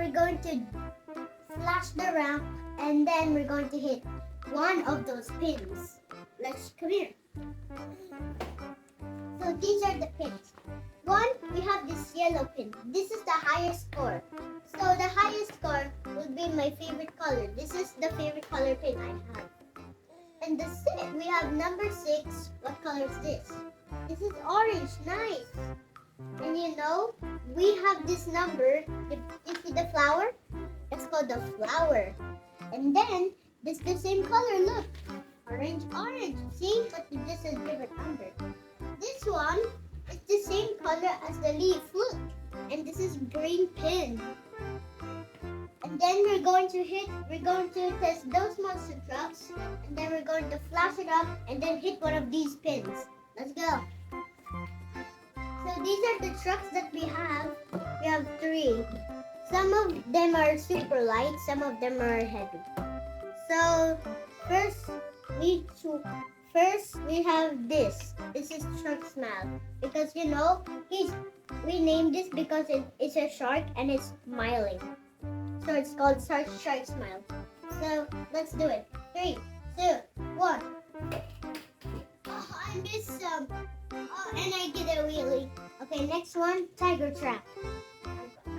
we're going to flash the ramp, and then we're going to hit one of those pins. Let's come here. So these are the pins. One, we have this yellow pin. This is the highest score. So the highest score will be my favorite color. This is the favorite color pin I have. And we have number 6. What color is this? This is orange. Nice. And you know, we have this number. You see the flower? It's called the flower. And then, this is the same color. Look. Orange, orange. See? But this is a different number. This one is the same color as the leaf. Look. And this is green pin. And then we're going to test those monster trucks. And then we're going to flash it up and then hit one of these pins. Let's go. So these are the trucks that we have. We have 3. Some of them are super light. Some of them are heavy. So first we have this. This is Shark Smile. Because you know, we named this because it's a shark and it's smiling. So it's called Shark Smile. So let's do it. 3, 2, 1. Oh, I missed some. Oh, and I did a wheelie. Okay, next one, Tiger Trap.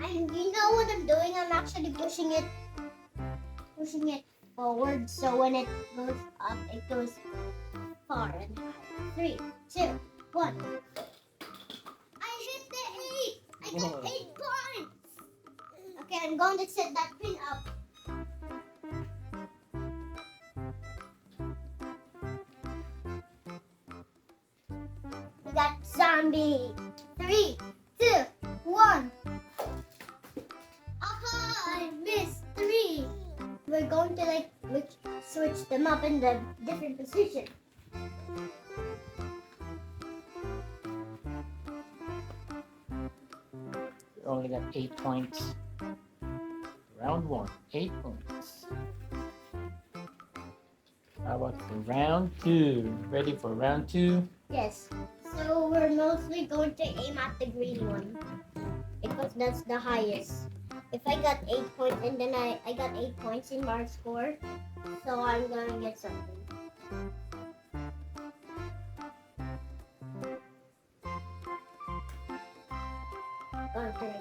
You know what I'm doing? I'm actually pushing it forward. So when it goes up, it goes far and high. 3, 2, 1. I hit the 8. I got 8 points. Okay, I'm going to set that pin up. We got zombie. 3, 2, 1. Aha! I missed 3. We're going to switch them up in the different position. You only got 8 points. Round 1, 8 points. How about for round 2? Ready for round 2? Yes. So we're mostly going to aim at the green one because that's the highest. If I got 8 points and then I got 8 points in our score, so I'm gonna get something. Okay.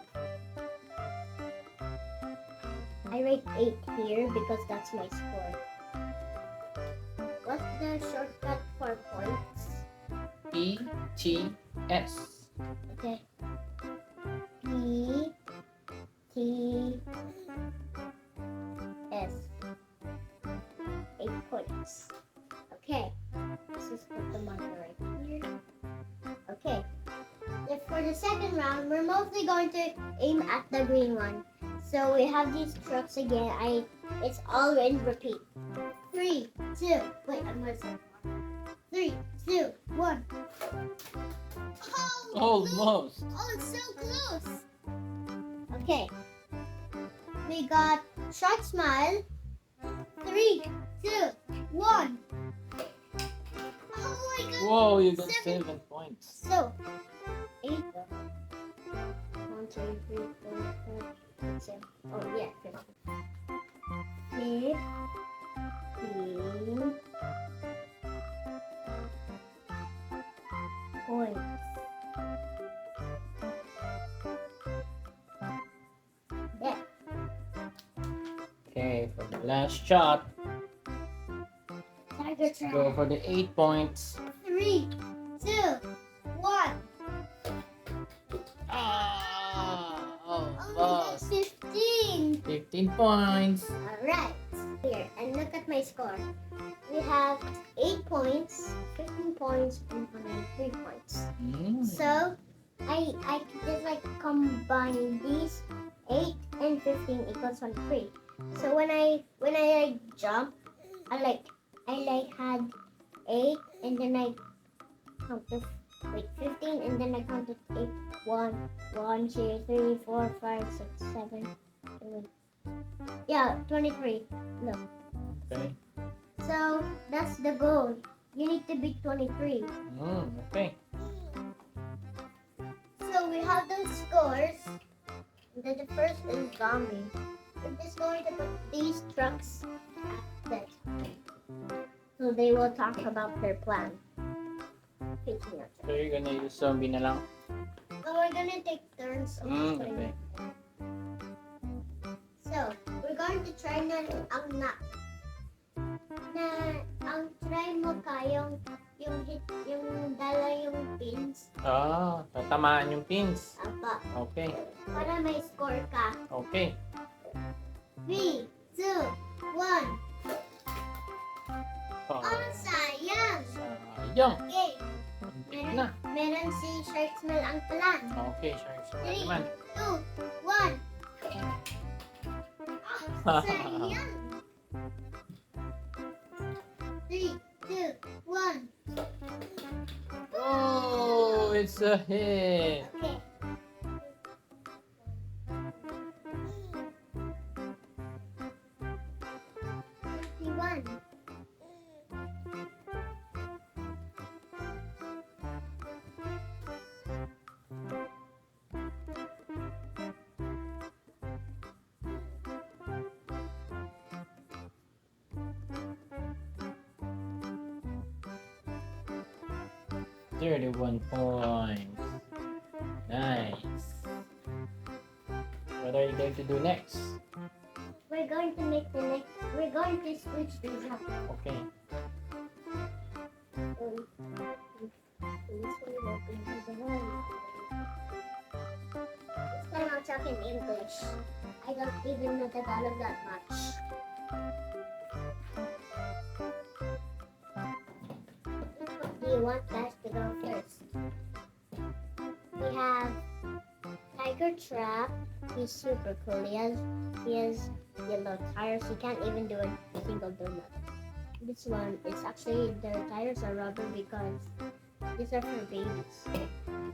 I rate 8 here because that's my score. What's the shortcut for points? ETS. Okay. ETS. 8 points. Okay. Let's just put the marker right here. Okay. Then for the second round, we're mostly going to aim at the green one. So we have these trucks again. It's all in repeat. 3, 2. Wait, I'm gonna say 3, 2, 1. Oh, Almost. Oh, it's so close. Okay. We got Shark Smile. 3, 2, 1. Oh my god. Whoa, you got 7 points. So, 8. 1, 2, 3, 4, 5, 6, 7. Oh, yeah. 15. Points. Yeah. Okay, for the last shot, Tiger Trap. go for the 8 points. 3, 2, 1. Almost. 15. 15 points. Alright. Here, and look at my score. We have 8 points, 15 points, and 3 points. So, I could just combine these 8 and 15 equals 23. So when I jump, I had 8 and then I counted 15 and then I counted 8. 1, 2, 3, 4, 5, 6, 7, 8. Yeah, 23. Look. Okay. So that's the goal. You need to beat 23. Okay. So we have those scores. The first is zombie. We're just going to put these trucks at that. So they will talk about their plan. So you're gonna use zombie na lang? So we're gonna take turns. Okay. So, we're going to try na ang try mo ka yung dala yung pins. Tatamaan yung pins. Apa. Okay. Para may score ka. Okay. 3, 2, 1. Oh, Sayang! sayang. Okay. Hindi na. Meron si Shark Smell ang plan. Okay, sure. 3, Naman. 2, 1. Sayang! 3, 2, 1. Oh, it's a hit. Okay. One. $31 points. Nice. What are you going to do next? We're going to make the next. We're going to switch these up. Okay. This time I'll talk in English. I don't even know Tagalog that much. What do you want guys to go first? We have Tiger Trap. He's super cool. He has yellow tires. He can't even do a single donut. This one is actually the tires are rubber because these are for babies.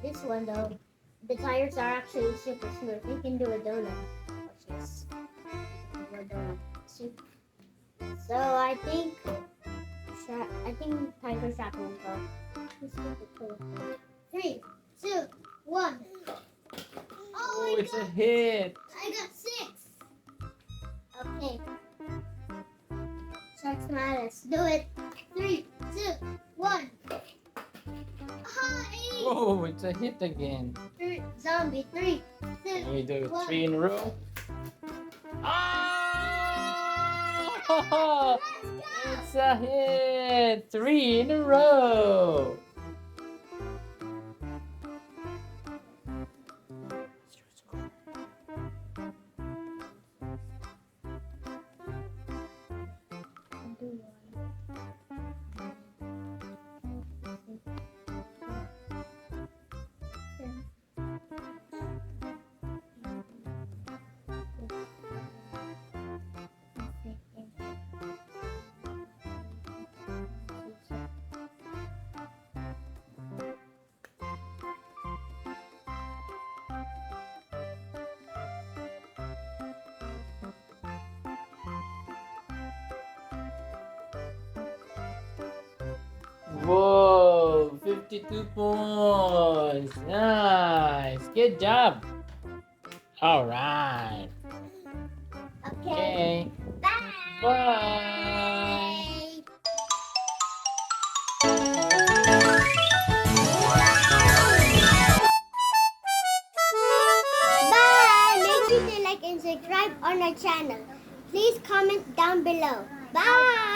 This one though, the tires are actually super smooth. He can do a donut. Watch this. Do a donut. See? So I think Tiger Trap will go. He's super cool. 3, 2, 1. Oh, it's a hit. I got 6. Okay. Shark Smile, let's do it. 3, 2, 1. Hi! Oh, it's a hit again. Zombie, 3, 2, Can you do One. 3 in a row? Oh! It's a hit! 3 in a row! Whoa, 52 points. Nice. Good job. All right. Okay. Okay. Bye! Bye. Bye! Make sure to like and subscribe on our channel. Please comment down below. Bye!